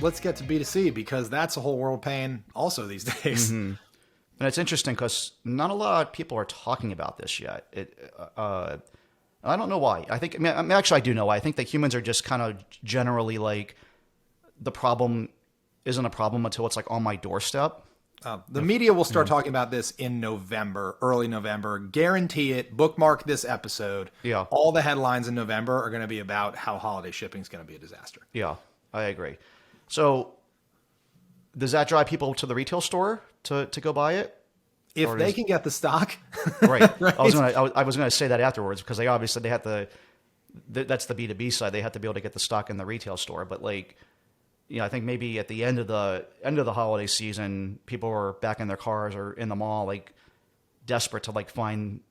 let's get to B2C because that's a whole world pain also these days. Mm-hmm. And it's interesting because not a lot of people are talking about this yet. I don't know why. Actually, I do know why. I think that humans are just kind of generally like, the problem isn't a problem until it's like on my doorstep. The media will start talking about this in November, early November. Guarantee it. Bookmark this episode. Yeah. All the headlines in November are going to be about how holiday shipping is going to be a disaster. Yeah, I agree. So does that drive people to the retail store to go buy it? If they can get the stock. Right. Right. I was gonna say that afterwards because they had to, that's the B2B side. They have to be able to get the stock in the retail store. But like, I think maybe at the end of the holiday season, people are back in their cars or in the mall, like desperate to like find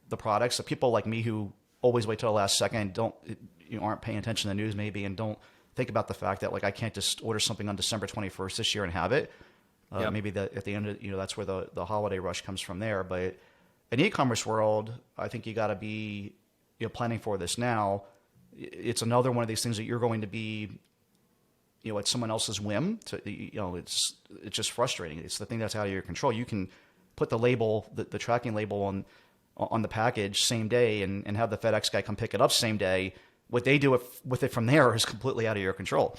the products. So people like me who always wait till the last second, aren't paying attention to the news maybe, and don't think about the fact that like I can't just order something on December 21st this year and have it. Yep. Maybe that at the end of, that's where the holiday rush comes from there. But in e-commerce world, I think you got to be planning for this now. It's another one of these things that you're going to be at someone else's whim. It's just frustrating. It's the thing that's out of your control. You can put the label, the tracking label on the package same day and have the FedEx guy come pick it up same day. What they do with it from there is completely out of your control.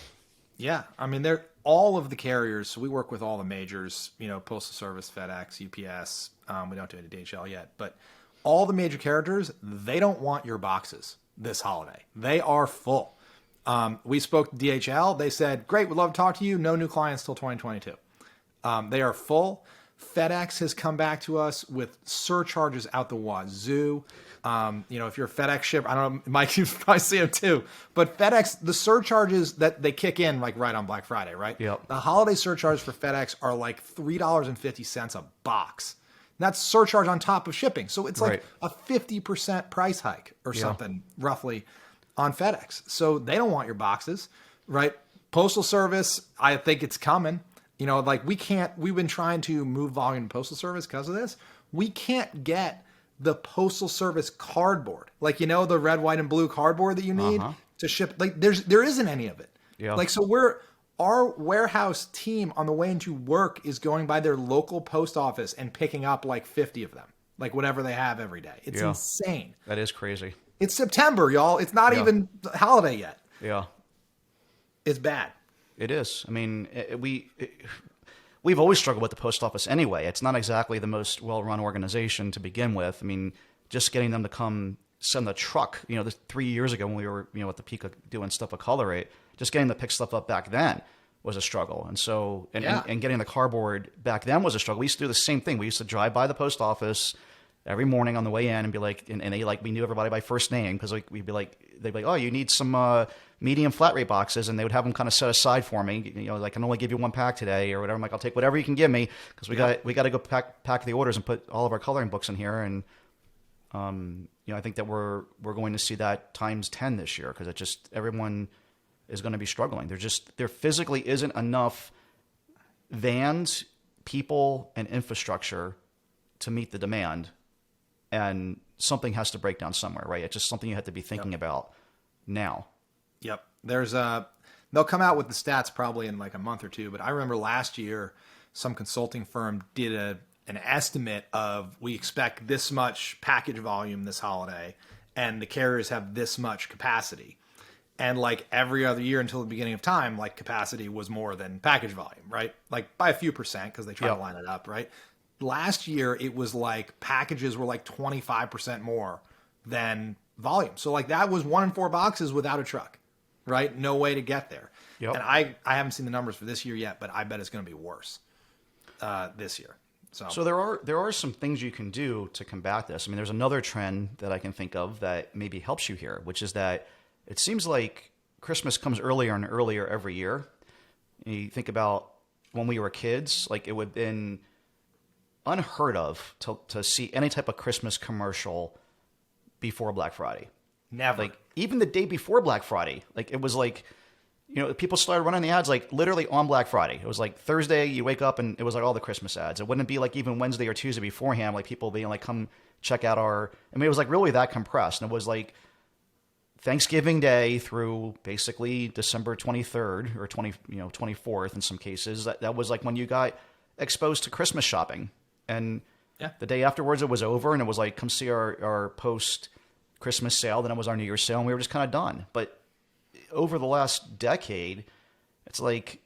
Yeah. I mean, they're all of the carriers. So we work with all the majors, Postal Service, FedEx, UPS. We don't do any DHL yet, but all the major carriers, they don't want your boxes this holiday. They are full. We spoke to DHL. They said, great, we'd love to talk to you. No new clients till 2022. They are full. FedEx has come back to us with surcharges out the wazoo. If you're a FedEx shipper, I don't know, Mike, you probably see them too. But FedEx, the surcharges that they kick in like right on Black Friday, right? Yep. The holiday surcharges for FedEx are like $3.50 a box. And that's surcharge on top of shipping. So it's like a 50% price hike or something roughly on FedEx. So they don't want your boxes, right? Postal Service, I think it's coming. We've been trying to move volume to Postal Service because of this. We can't get the Postal Service cardboard, the red, white, and blue cardboard that you need to ship. Like there isn't any of it. Yeah. Our warehouse team on the way into work is going by their local post office and picking up like 50 of them, like whatever they have every day. It's insane. That is crazy. It's September, y'all. It's not even holiday yet. Yeah. It's bad. It is. I mean, we've always struggled with the post office anyway. It's not exactly the most well-run organization to begin with. I mean, just getting them to come send the truck, 3 years ago when we were, at the peak of doing stuff with Color Rate, just getting to pick stuff up back then was a struggle. And so, and getting the cardboard back then was a struggle. We used to do the same thing. We used to drive by the post office every morning on the way in and be like, and they we knew everybody by first name because they'd be like, oh, you need some medium flat rate boxes, and they would have them kind of set aside for me. I can only give you one pack today or whatever. I'm like, I'll take whatever you can give me because we got to go pack the orders and put all of our coloring books in here. And I think that we're going to see that times 10 this year because everyone is going to be struggling. There physically isn't enough vans, people, and infrastructure to meet the demand. And something has to break down somewhere, right? It's just something you have to be thinking about now. Yep. They'll come out with the stats probably in like a month or two, but I remember last year some consulting firm did an estimate of we expect this much package volume this holiday and the carriers have this much capacity. And like every other year until the beginning of time, like capacity was more than package volume, right? Like by a few percent because they try to line it up, right? Last year, it was like packages were like 25% more than volume. So like that was 1 in 4 boxes without a truck, right? No way to get there. Yep. And I haven't seen the numbers for this year yet, but I bet it's going to be worse this year. So there are some things you can do to combat this. I mean, there's another trend that I can think of that maybe helps you here, which is that it seems like Christmas comes earlier and earlier every year. You think about when we were kids, like it would have been unheard of to see any type of Christmas commercial before Black Friday. Never. Like even the day before Black Friday, like it was like, people started running the ads like literally on Black Friday. It was like Thursday, you wake up and it was like all the Christmas ads. It wouldn't be like even Wednesday or Tuesday beforehand, like people being like, come check out it was like really that compressed. And it was like Thanksgiving Day through basically December 23rd or 24th in some cases, that was like when you got exposed to Christmas shopping. And Yeah. the day afterwards it was over, and it was like, come see our post Christmas sale. Then it was our New Year's sale, and we were just kind of done. But over the last decade, it's like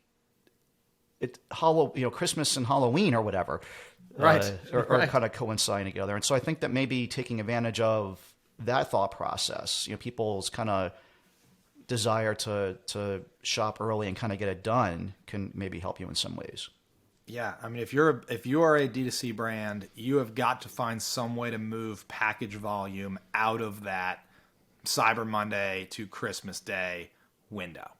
Christmas and Halloween or whatever, Right. are Right. kind of coinciding together. And so I think that maybe taking advantage of that thought process, people's kind of desire to shop early and kind of get it done, can maybe help you in some ways. Yeah, I mean, if you are a D2C brand, you have got to find some way to move package volume out of that Cyber Monday to Christmas Day window.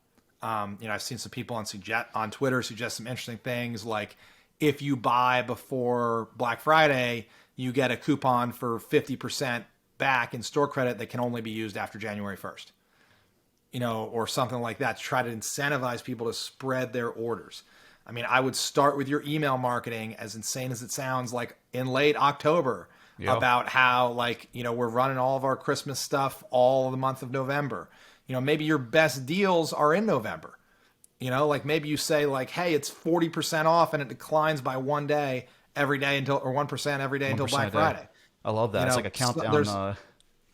I've seen some people on Twitter suggest some interesting things, like if you buy before Black Friday, you get a coupon for 50% back in store credit that can only be used after January 1st. Or something like that, to try to incentivize people to spread their orders. I mean, I would start with your email marketing, as insane as it sounds, like in late October, Yeah. about how, we're running all of our Christmas stuff all of the month of November. Maybe your best deals are in November. Maybe you say, hey, it's 40% off and it declines by 1 day every day until, or 1% every day until 1% Black a day. Friday. I love that. It's like a countdown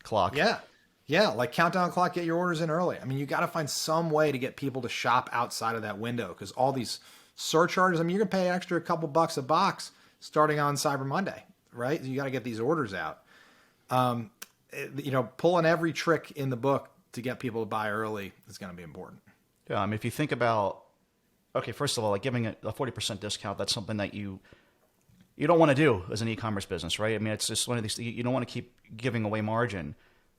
clock. Yeah. Yeah. Like countdown clock, get your orders in early. I mean, you got to find some way to get people to shop outside of that window, because all these surcharges, I mean, you're going to pay extra a couple bucks a box starting on Cyber Monday, right? You got to get these orders out. Pulling every trick in the book to get people to buy early is going to be important. Yeah, I mean, if you think about, okay, first of all, like giving it a 40% discount, that's something that you don't want to do as an e-commerce business, right? I mean, it's just one of these, you don't want to keep giving away margin.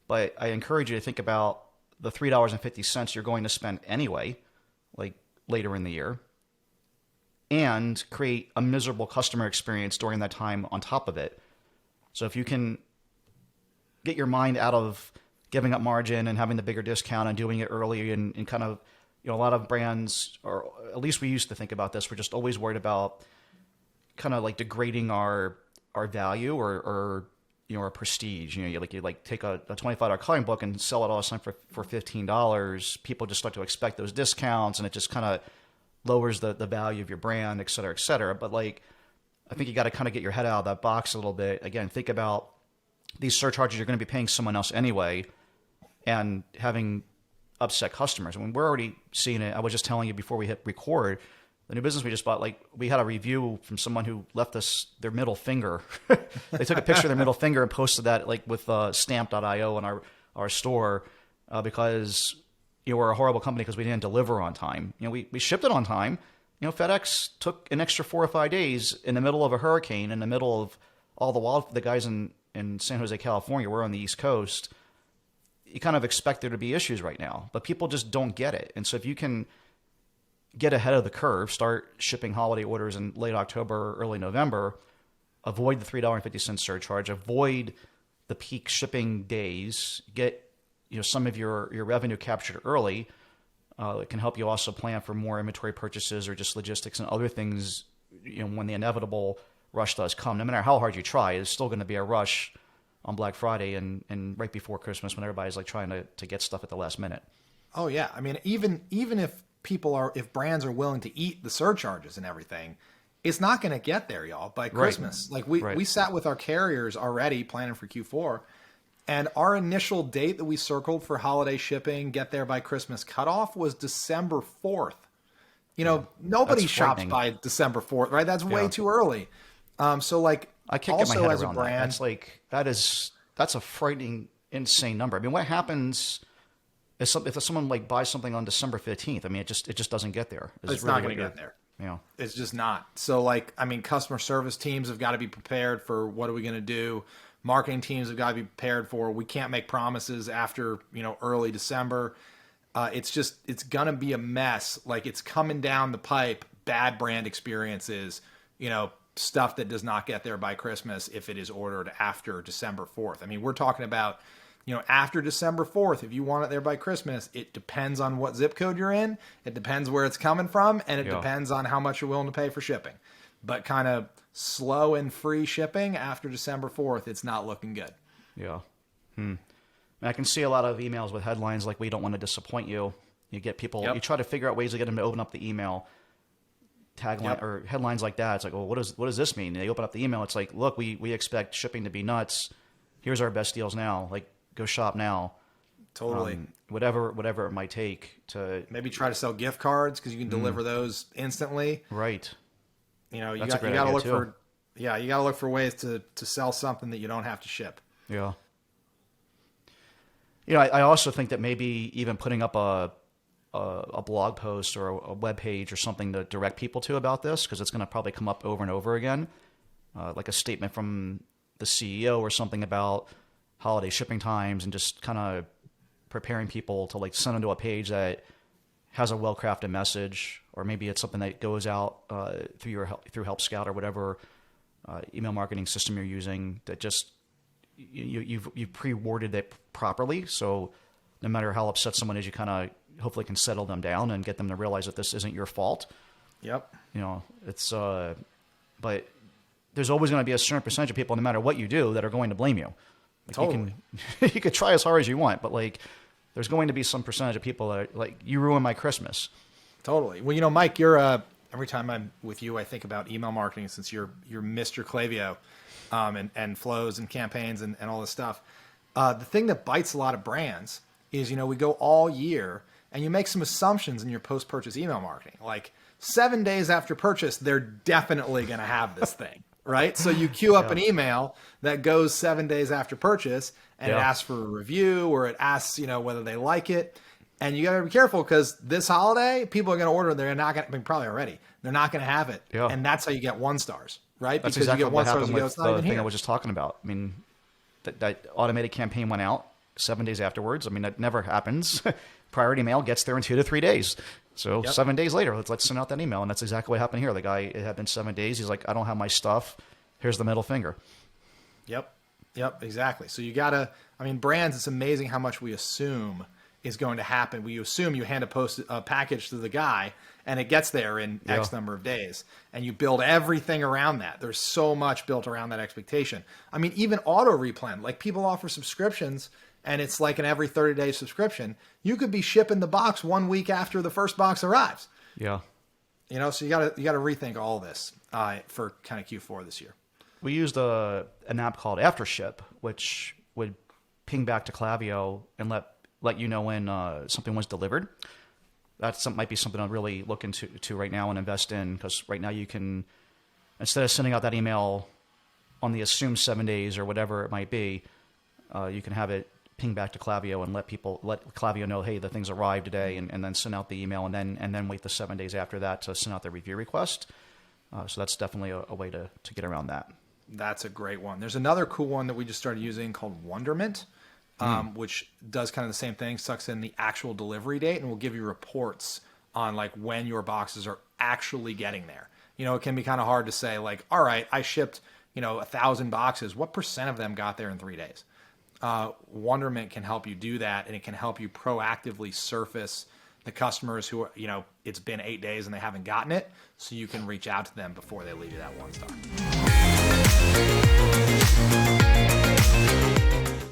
But I encourage you to think about the $3.50 you're going to spend anyway, like later in the year, and create a miserable customer experience during that time on top of it. So if you can get your mind out of giving up margin and having the bigger discount and doing it early, and kind of, a lot of brands, or at least we used to think about this, we're just always worried about kind of like degrading our value or our prestige. You take a $25 coloring book and sell it all the time for $15. People just start to expect those discounts, and it just kind of lowers the value of your brand, et cetera, et cetera. But I think you got to kind of get your head out of that box a little bit. Again, think about these surcharges you're going to be paying someone else anyway, and having upset customers. I mean, we're already seeing it. I was just telling you before we hit record, the new business we just bought, we had a review from someone who left us their middle finger. They took a picture of their middle finger and posted that with stamp.io in our store, because we're a horrible company because we didn't deliver on time. We shipped it on time. FedEx took an extra 4 or 5 days in the middle of a hurricane, in the middle of all the guys in San Jose, California. We're on the East Coast. You kind of expect there to be issues right now, but people just don't get it. And so if you can get ahead of the curve, start shipping holiday orders in late October, early November, avoid the $3.50 surcharge, avoid the peak shipping days, get some of your revenue captured early. It can help you also plan for more inventory purchases or just logistics and other things. When the inevitable rush does come, no matter how hard you try, it's still going to be a rush on Black Friday and right before Christmas, when everybody's trying to get stuff at the last minute. Oh yeah. I mean, even if if brands are willing to eat the surcharges and everything, it's not going to get there, y'all, by Christmas. Right. We sat with our carriers already planning for Q4, and our initial date that we circled for holiday shipping, get there by Christmas cutoff, was December 4th. Nobody shops by December 4th, right? That's way too early. I can't get my head as around a brand, that's a frightening, insane number. I mean, what happens if someone buys something on December 15th? I mean, it just doesn't get there. It's really not going to get there. It's just not. So customer service teams have got to be prepared for, what are we going to do? Marketing teams have got to be prepared for, we can't make promises after, early December. It's going to be a mess. It's coming down the pipe, bad brand experiences, stuff that does not get there by Christmas if it is ordered after December 4th. I mean, we're talking about, after December 4th, if you want it there by Christmas, it depends on what zip code you're in. It depends where it's coming from, and it depends on how much you're willing to pay for shipping. But kind of slow and free shipping after December 4th, it's not looking good. Yeah. And I can see a lot of emails with headlines like, "We don't want to disappoint you." You get people, Yep. you try to figure out ways to get them to open up the email. Tagline Yep. or headlines like that. It's like, well, what does this mean? And they open up the email. It's like, look, we expect shipping to be nuts. Here's our best deals now. Like, go shop now. Totally. Whatever it might take to Maybe try to sell gift cards because you can deliver those instantly. right. You know, you That's a got great you got to idea, look too. for you got to look for ways to sell something that you don't have to ship. Yeah. You know, I also think that maybe even putting up a blog post or a web page or something to direct people to about this, because it's going to probably come up over and over again, like a statement from the CEO or something about holiday shipping times, and just kind of preparing people to like send them to a page that has a well-crafted message, or maybe it's something that goes out through Help Scout or whatever email marketing system you're using, that just you've pre-worded it properly, so no matter how upset someone is, you kind of hopefully can settle them down and get them to realize that this isn't your fault. Yep. You know, it's but there's always going to be a certain percentage of people, no matter what you do, that are going to blame you. Like, Totally. you could try as hard as you want, but like there's going to be some percentage of people that are like, you ruined my Christmas. Totally. Well, you know, Mike, you're every time I'm with you, I think about email marketing, since you're Mr. Klaviyo, and flows and campaigns and all this stuff. The thing that bites a lot of brands is, you know, we go all year and you make some assumptions in your post-purchase email marketing. Like 7 days after purchase, they're definitely going to have this thing, right? So you queue up an email that goes 7 days after purchase, and it asks for a review, or it asks, you know, whether they like it. And you got to be careful, because this holiday, people are going to order. They're not going to, I mean, probably already. They're not going to have it. Yeah. And that's how you get 1-stars, right? That's because exactly you get what 1-stars, happened you go, with it's not the even thing here. I was just talking about. I mean, that automated campaign went out 7 days afterwards. I mean, that never happens. Priority mail gets there in 2 to 3 days. So 7 days later, let's send out that email. And that's exactly what happened here. The guy, it had been 7 days. He's like, I don't have my stuff. Here's the middle finger. Yep, exactly. So you got to, I mean, brands, it's amazing how much we assume is going to happen. We assume you hand a package to the guy and it gets there in X number of days, and you build everything around that. There's so much built around that expectation. I mean, even auto replen, like people offer subscriptions and it's like an every 30-day subscription. You could be shipping the box 1 week after the first box arrives. Yeah. You know, so you got to rethink all this for kind of Q4 this year. We used an app called AfterShip, which would ping back to Klaviyo and let you know when something was delivered. That might be something I'll really look into right now and invest in, because right now you can, instead of sending out that email on the assumed 7 days or whatever it might be, you can have it ping back to Klaviyo and let Klaviyo know, hey, the things arrived today, and then send out the email, and then wait the 7 days after that to send out the review request. So that's definitely a way to get around that. That's a great one. There's another cool one that we just started using called Wonderment, which does kind of the same thing, sucks in the actual delivery date, and will give you reports on like when your boxes are actually getting there. You know, it can be kind of hard to say like, all right, I shipped, 1,000 boxes. What percent of them got there in 3 days? Wonderment can help you do that, and it can help you proactively surface the customers who are, it's been 8 days and they haven't gotten it, so you can reach out to them before they leave you that 1-star.